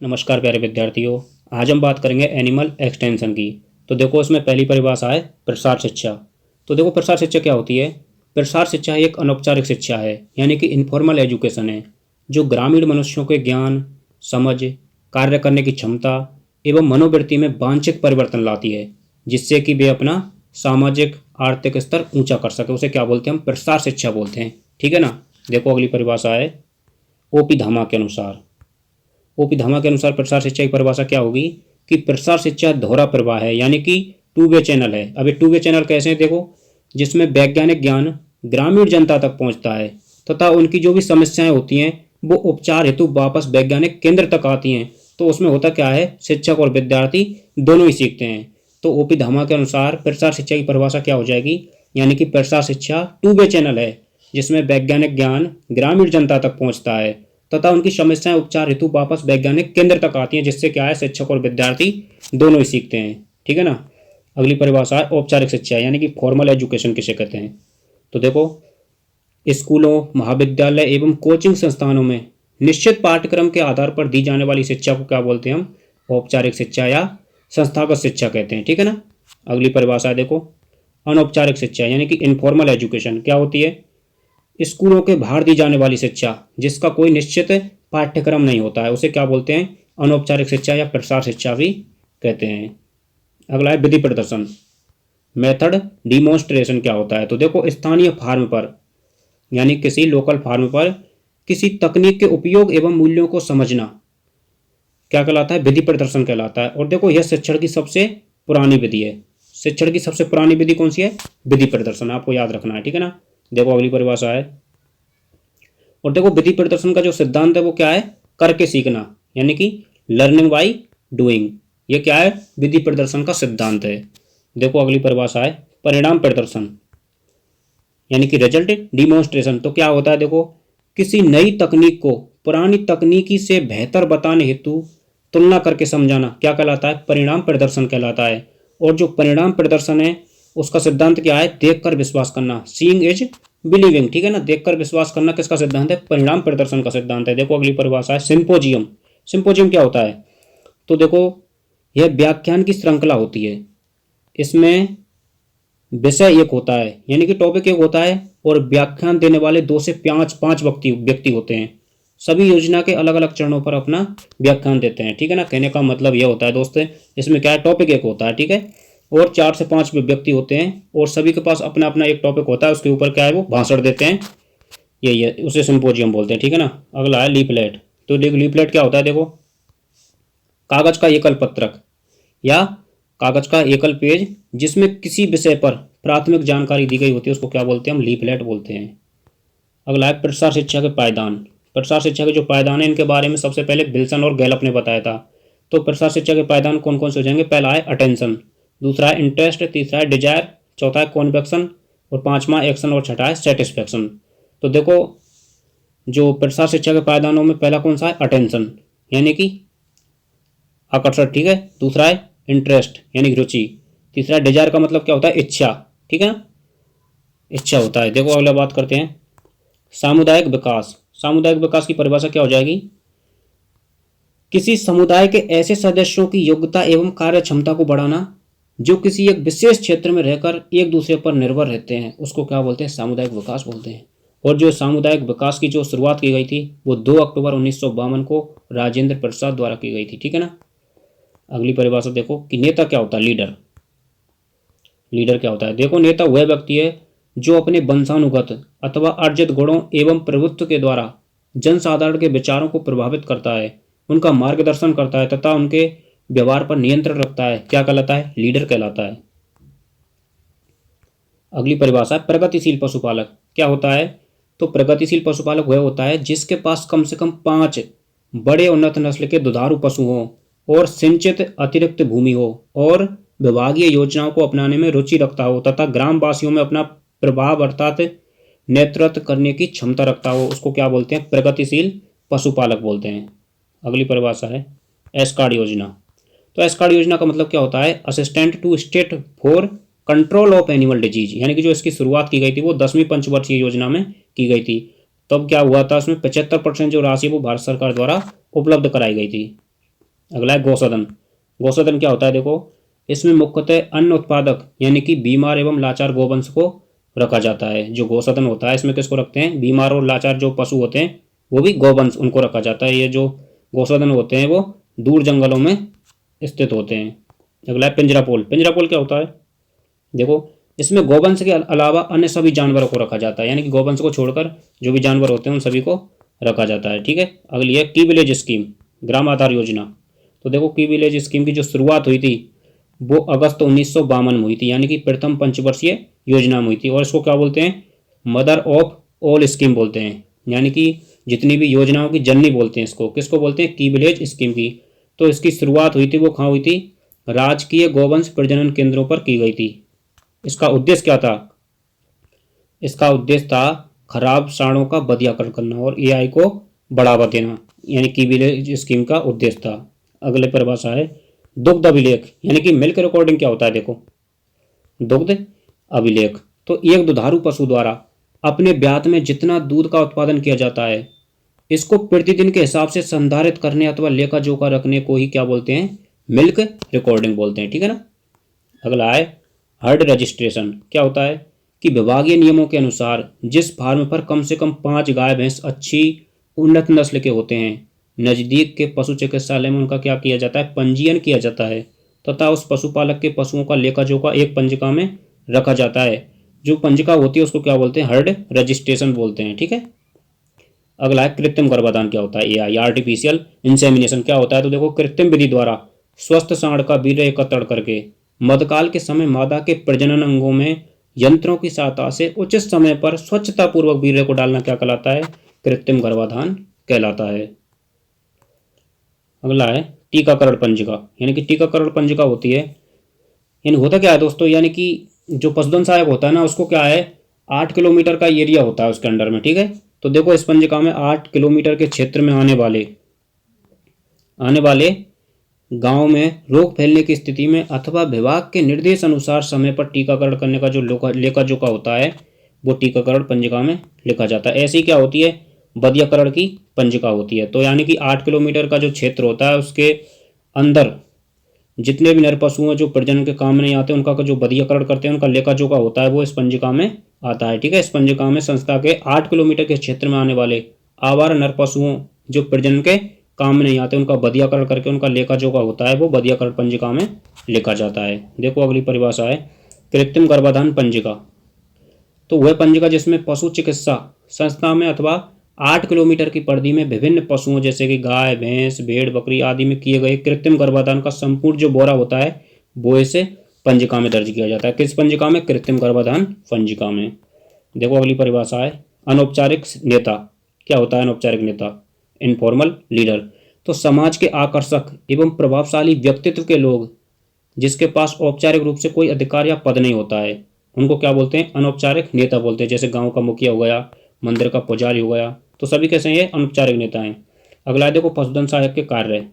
नमस्कार प्यारे विद्यार्थियों। आज हम बात करेंगे एनिमल एक्सटेंशन की। तो देखो इसमें पहली परिभाषा है प्रसार शिक्षा। तो देखो प्रसार शिक्षा क्या होती है। प्रसार शिक्षा एक अनौपचारिक शिक्षा है, यानी कि इनफॉर्मल एजुकेशन है, जो ग्रामीण मनुष्यों के ज्ञान, समझ, कार्य करने की क्षमता एवं मनोवृत्ति में वांछित परिवर्तन लाती है, जिससे कि वे अपना सामाजिक आर्थिक स्तर ऊंचा कर सके। उसे क्या बोलते हैं, हम प्रसार शिक्षा बोलते हैं। ठीक है ना। देखो अगली परिभाषा है ओपी धामा के अनुसार। ओपी धामा के अनुसार प्रसार शिक्षा की परिभाषा क्या होगी कि प्रसार शिक्षा दोहरा प्रवाह है, यानी कि टू वे चैनल है। अब ये टू वे चैनल कैसे है, देखो, जिसमें वैज्ञानिक ज्ञान ग्रामीण जनता तक पहुंचता है तथा उनकी जो भी समस्याएं होती हैं वो उपचार हेतु वापस वैज्ञानिक केंद्र तक आती हैं। तो उसमें होता क्या है, शिक्षक और विद्यार्थी दोनों ही सीखते हैं। तो ओपी धामा के अनुसार प्रसार शिक्षा की परिभाषा क्या हो जाएगी, यानी कि प्रसार शिक्षा टू वे चैनल है, जिसमें वैज्ञानिक ज्ञान ग्रामीण जनता तक पहुंचता है तथा उनकी समस्याएं उपचार हेतु वापस वैज्ञानिक केंद्र तक आती हैं, जिससे क्या है, शिक्षक और विद्यार्थी दोनों ही सीखते हैं। ठीक है ना। अगली परिभाषा है औपचारिक शिक्षा, यानी कि फॉर्मल एजुकेशन किसे कहते हैं। तो देखो, स्कूलों, महाविद्यालय एवं कोचिंग संस्थानों में निश्चित पाठ्यक्रम के आधार पर दी जाने वाली शिक्षा को क्या बोलते हैं, हम औपचारिक शिक्षा या संस्थागत शिक्षा कहते हैं। ठीक है ना। अगली परिभाषा देखो अनौपचारिक शिक्षा, यानी कि इनफॉर्मल एजुकेशन क्या होती है। स्कूलों के बाहर दी जाने वाली शिक्षा जिसका कोई निश्चित पाठ्यक्रम नहीं होता है, उसे क्या बोलते हैं, अनौपचारिक शिक्षा या प्रसार शिक्षा भी कहते हैं। अगला है विधि प्रदर्शन, मेथड डिमॉन्स्ट्रेशन क्या होता है। तो देखो, स्थानीय फार्म पर यानी किसी लोकल फार्म पर किसी तकनीक के उपयोग एवं मूल्यों को समझना क्या कहलाता है, विधि प्रदर्शन कहलाता है। और देखो, यह शिक्षण की सबसे पुरानी विधि है। शिक्षण की सबसे पुरानी विधि कौन सी है, विधि प्रदर्शन, आपको याद रखना है। ठीक है ना। देखो अगली परिभाषा है, और देखो विधि प्रदर्शन का जो सिद्धांत है वो क्या है, करके सीखना, यानी कि लर्निंग बाय डूइंग। ये क्या है, विधि प्रदर्शन का सिद्धांत है। देखो अगली परिभाषा है परिणाम प्रदर्शन, यानी कि रिजल्ट डिमॉन्स्ट्रेशन। तो क्या होता है, देखो, किसी नई तकनीक को पुरानी तकनीकी से बेहतर बताने हेतु तुलना करके समझाना क्या कहलाता है, परिणाम प्रदर्शन कहलाता है। और जो परिणाम प्रदर्शन है उसका सिद्धांत क्या है, देखकर विश्वास करना, सीइंग इज बिलीविंग। ठीक है ना। देखकर विश्वास करना किसका सिद्धांत है, परिणाम प्रदर्शन का सिद्धांत है। देखो अगली परिभाषा है सिंपोजियम। सिंपोजियम क्या होता है, तो देखो, यह व्याख्यान की श्रृंखला होती है। इसमें विषय एक होता है, यानी कि टॉपिक एक होता है, और व्याख्यान देने वाले 2 से 5 व्यक्ति होते हैं। सभी योजना के अलग अलग चरणों पर अपना व्याख्यान देते हैं। ठीक है ना। कहने का मतलब यह होता है दोस्तों, इसमें क्या है, टॉपिक एक होता है, ठीक है, और 4 से 5 व्यक्ति होते हैं, और सभी के पास अपना अपना एक टॉपिक होता है, उसके ऊपर क्या है, वो भाषण देते हैं। यही है, उसे सिंपोजियम बोलते हैं। ठीक है ना। अगला है लीफलेट। तो देखो लीफलेट क्या होता है, देखो, कागज का एकल पत्रक या कागज का एकल पेज जिसमें किसी विषय पर प्राथमिक जानकारी दी गई होती है, उसको क्या बोलते हैं, हम लीफलेट बोलते हैं। अगला है प्रसार शिक्षा के पायदान। प्रसार शिक्षा के जो पायदान है इनके बारे में सबसे पहले विल्सन और गैलप ने बताया था। तो प्रसार शिक्षा के पायदान कौन कौन से हो जाएंगे, पहला है अटेंशन, दूसरा है इंटरेस्ट, तीसरा है डिजायर, चौथा है कॉन्वेक्शन, और पांचवा एक्शन, और छठा है सेटिस्फेक्शन। तो देखो, जो प्रसार शिक्षा के पायदानों में पहला कौन सा है, अटेंशन, यानी कि आकर्षण, ठीक है, दूसरा है इंटरेस्ट यानी रुचि, तीसरा डिजायर का मतलब क्या होता है, इच्छा, ठीक है ना, इच्छा होता है। देखो अगला बात करते हैं सामुदायिक विकास। सामुदायिक विकास की परिभाषा क्या हो जाएगी, किसी समुदाय के ऐसे सदस्यों की योग्यता एवं कार्य क्षमता को बढ़ाना जो किसी एक विशेष क्षेत्र में रहकर एक दूसरे पर निर्भर रहते हैं, उसको क्या बोलते हैं, सामुदायिक विकास बोलते हैं। और जो सामुदायिक विकास की जो शुरुआत की गई थी वो 2 अक्टूबर 1952 को राजेंद्र प्रसाद द्वारा की गई थी। ठीक है ना। अगली परिभाषा देखो कि नेता क्या होता है, लीडर। लीडर क्या होता है, देखो, नेता वह व्यक्ति है जो अपने वंशानुगत अथवा अर्जित गुणों एवं प्रभुत्व के द्वारा जनसाधारण के विचारों को प्रभावित करता है, उनका मार्गदर्शन करता है तथा उनके व्यवहार पर नियंत्रण रखता है, क्या कहलाता है, लीडर कहलाता है। अगली परिभाषा है प्रगतिशील पशुपालक। क्या होता है, तो प्रगतिशील पशुपालक वह होता है जिसके पास कम से कम 5 बड़े उन्नत नस्ल के दुधारू पशु हों और सिंचित अतिरिक्त भूमि हो और विभागीय योजनाओं को अपनाने में रुचि रखता हो तथा ग्रामवासियों में अपना प्रभाव अर्थात नेतृत्व करने की क्षमता रखता हो, उसको क्या बोलते हैं, प्रगतिशील पशुपालक बोलते हैं। अगली परिभाषा है एस्कार्ड योजना। तो एस्कार्ड योजना का मतलब क्या होता है, assistant to state for control of animal disease, यानी कि जो इसकी शुरुआत की गई थी वो 10वीं पंचवर्षीय योजना में की गई थी। तब क्या हुआ था, उसमें 75% जो राशि वो भारत सरकार द्वारा उपलब्ध कराई गई थी। अगला है गौसदन। गौसदन क्या होता है देखो, इसमें मुख्यतः अन्न उत्पादक यानी कि बीमार एवं लाचार गोवंश को रखा जाता है। जो गौसदन होता है इसमें किसको रखते हैं, बीमार और लाचार जो पशु होते हैं वो भी गोवंश उनको रखा जाता है। ये जो गौसदन होते हैं वो दूर जंगलों में स्थित होते हैं। अगला है पिंजरापोल। पिंजरापोल क्या होता है देखो, इसमें गोवंश के अलावा अन्य सभी जानवरों को रखा जाता है, यानी कि गोवंश को छोड़कर जो भी जानवर होते हैं उन सभी को रखा जाता है। ठीक है, अगली है की विलेज स्कीम, ग्राम आधार योजना। तो देखो की विलेज स्कीम की जो शुरुआत हुई थी वो अगस्त 1952 में हुई थी, यानी कि प्रथम पंचवर्षीय योजना में हुई थी। और इसको क्या बोलते हैं, मदर ऑफ ऑल स्कीम बोलते हैं, यानी कि जितनी भी योजनाओं की जननी बोलते हैं इसको। किसको बोलते हैं, की विलेज स्कीम की। तो इसकी शुरुआत हुई थी वो कहाँ हुई थी, राजकीय गोवंश प्रजनन केंद्रों पर की गई थी। इसका उद्देश्य क्या था, इसका उद्देश्य था खराब साँडों का बधियाकरण करना और एआई को बढ़ावा देना, यानी की विलेज स्कीम का उद्देश्य था। अगले परिभाषा है दुग्ध अभिलेख, यानी कि मिल्क रिकॉर्डिंग क्या होता है देखो, दुग्ध अभिलेख। तो एक दुधारू पशु द्वारा अपने ब्यात में जितना दूध का उत्पादन किया जाता है इसको प्रतिदिन के हिसाब से संधारित करने अथवा लेखा जोखा रखने को ही क्या बोलते हैं, मिल्क रिकॉर्डिंग बोलते हैं। ठीक है ना। अगला है हर्ड रजिस्ट्रेशन। क्या होता है कि विभागीय नियमों के अनुसार जिस फार्म पर कम से कम 5 गाय भैंस अच्छी उन्नत नस्ल के होते हैं, नज़दीक के पशु चिकित्सालय में उनका क्या किया जाता है, पंजीयन किया जाता है तथा उस पशुपालक के पशुओं का लेखा जोखा एक पंजिका में रखा जाता है। जो पंजिका होती है उसको क्या बोलते हैं, हर्ड रजिस्ट्रेशन बोलते हैं। ठीक है। अगला है कृत्रिम गर्भाधान। क्या होता है, एआई, आर्टिफिशियल इंसेमिनेशन। क्या होता है तो देखो, कृत्रिम विधि द्वारा स्वस्थ सांड का वीर्य एकत्र करके मध्यकाल के समय मादा के प्रजनन अंगों में यंत्रों की सहायता से उचित समय पर स्वच्छता पूर्वक वीर्य को डालना क्या कहलाता है, कृत्रिम गर्भाधान कहलाता है। अगला है टीकाकरण पंजिका, यानी कि टीकाकरण पंजिका होती है, यानी होता क्या है दोस्तों, यानी कि जो पशुधन सहायक होता है ना उसको क्या है, 8 किलोमीटर का एरिया होता है उसके अंडर में। ठीक है। तो देखो इस पंजिका में 8 किलोमीटर के क्षेत्र में आने वाले गांव में रोग फैलने की स्थिति में अथवा विभाग के निर्देश अनुसार समय पर टीकाकरण करने का जो लेखा जोखा होता है वो टीकाकरण पंजिका में लिखा जाता है। ऐसी क्या होती है, बधियाकरण की पंजिका होती है। तो यानी कि 8 किलोमीटर का जो क्षेत्र होता है उसके अंदर जितने भी नर पशु हैं जो प्रजनन के काम में नहीं आते उनका जो बधियाकरण करते हैं उनका लेखा जोखा होता है वो इस पंजिका में आता है। ठीक है। इस पंजिका में संस्था के 8 किलोमीटर के क्षेत्र में आने वाले आवारा नर पशुओं जो प्रजनन के काम में नहीं आते उनका बधियाकरण करके उनका लेखा जोखा होता है वो बधियाकरण पंजिका में लिखा जाता है। देखो अगली परिभाषा है कृत्रिम गर्भाधान पंजिका। तो वह पंजिका जिसमें पशु चिकित्सा संस्था में अथवा 8 किलोमीटर की परिधि में विभिन्न पशुओं जैसे कि गाय भैंस भेड़ बकरी आदि में किए गए कृत्रिम गर्भाधान का संपूर्ण जो ब्यौरा होता है वो इसे पंजिका में दर्ज किया जाता है। किस पंजिका में, कृत्रिम गर्भाधान पंजिका में। देखो अगली परिभाषा है अनौपचारिक नेता। क्या होता है अनौपचारिक नेता, इनफॉर्मल लीडर। तो समाज के आकर्षक एवं प्रभावशाली व्यक्तित्व के लोग जिसके पास औपचारिक रूप से कोई अधिकार या पद नहीं होता है उनको क्या बोलते हैं, अनौपचारिक नेता बोलते हैं। जैसे गांव का मुखिया हो गया, मंदिर का पुजारी हो गया, तो सभी कैसे ये अनौपचारिक नेता हैं। अगला देखो पशुधन सहायक के कार्य।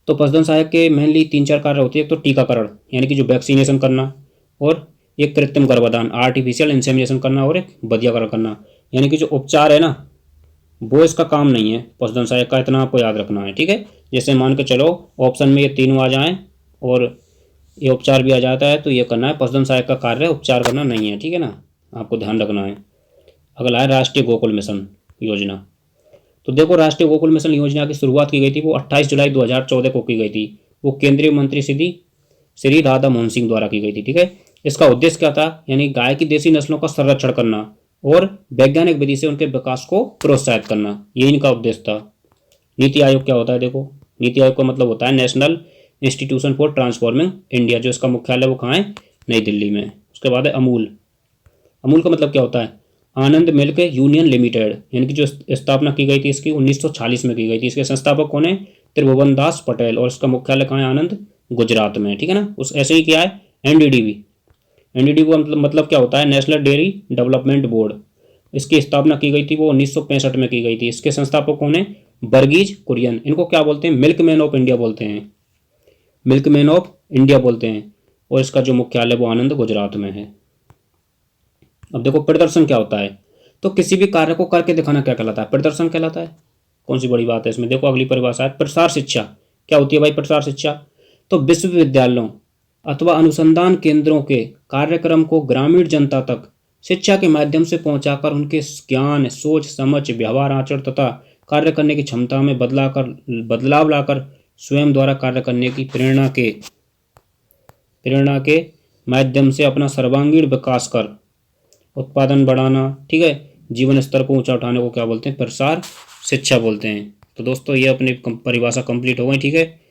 तो पशुधन सहायक के मेनली 3-4 कार्य होते हैं। एक तो टीकाकरण यानी कि जो वैक्सीनेशन करना, और एक कृत्रिम गर्भाधान आर्टिफिशियल इंसेमिनेशन करना, और एक बधियाकरण करना। यानी कि जो उपचार है ना वो इसका काम नहीं है पशुधन सहायक का, इतना आपको याद रखना है। ठीक है। जैसे मान के चलो ऑप्शन में ये तीनों आ जाएं और ये उपचार भी आ जाता है तो ये करना है, पशुधन सहायक का कार्य उपचार करना नहीं है। ठीक है ना, आपको ध्यान रखना है। अगला है राष्ट्रीय गोकुल मिशन योजना। तो देखो राष्ट्रीय गोकुल मिशन योजना की शुरुआत की गई थी वो 28 जुलाई 2014 को की गई थी। वो केंद्रीय मंत्री श्री राधा मोहन सिंह द्वारा की गई थी। ठीक है। इसका उद्देश्य क्या था, यानी गाय की देसी नस्लों का संरक्षण करना और वैज्ञानिक विधि से उनके विकास को प्रोत्साहित करना, ये इनका उद्देश्य था। नीति आयोग क्या होता है देखो, नीति आयोग का मतलब होता है national institution for transforming India, जो इसका मुख्यालय वो कहाँ है, नई दिल्ली में। उसके बाद है अमूल। अमूल का मतलब क्या होता है, आनंद मिल्क यूनियन लिमिटेड, यानी कि जो स्थापना की गई थी इसकी 1946 में की गई थी। इसके संस्थापक कौन है, त्रिभुवन दास पटेल, और इसका मुख्यालय कहाँ है, आनंद गुजरात में। ठीक है ना। उस ऐसे ही क्या है एनडीडीबी। एनडीडीबी का मतलब क्या होता है, नेशनल डेयरी डेवलपमेंट बोर्ड। इसकी स्थापना की गई थी वो 1965 में की गई थी। इसके संस्थापक कौन है, वर्गीज कुरियन। इनको क्या बोलते हैं, मिल्कमैन ऑफ इंडिया बोलते हैं, मिल्कमैन ऑफ इंडिया बोलते हैं। और इसका जो मुख्यालय वो आनंद गुजरात में है। अब देखो प्रदर्शन क्या होता है, तो किसी भी कार्य को करके दिखाना क्या कहलाता है, प्रदर्शन कहलाता है। कौन सी बड़ी बात है इसमें। देखो अगली परिभाषा है प्रसार शिक्षा, क्या होती है भाई प्रसार शिक्षा? तो विश्वविद्यालयों अथवा अनुसंधान केंद्रों के कार्यक्रम को ग्रामीण जनता तक शिक्षा के माध्यम से पहुंचाकर उनके ज्ञान, सोच, समझ, व्यवहार, आचरण तथा कार्य करने की क्षमता में बदलाव लाकर स्वयं द्वारा कार्य करने की प्रेरणा के माध्यम से अपना सर्वांगीण विकास कर उत्पादन बढ़ाना, ठीक है, जीवन स्तर को ऊंचा उठाने को क्या बोलते हैं? प्रसार शिक्षा बोलते हैं। तो दोस्तों ये अपनी परिभाषा कंप्लीट हो गई, ठीक है।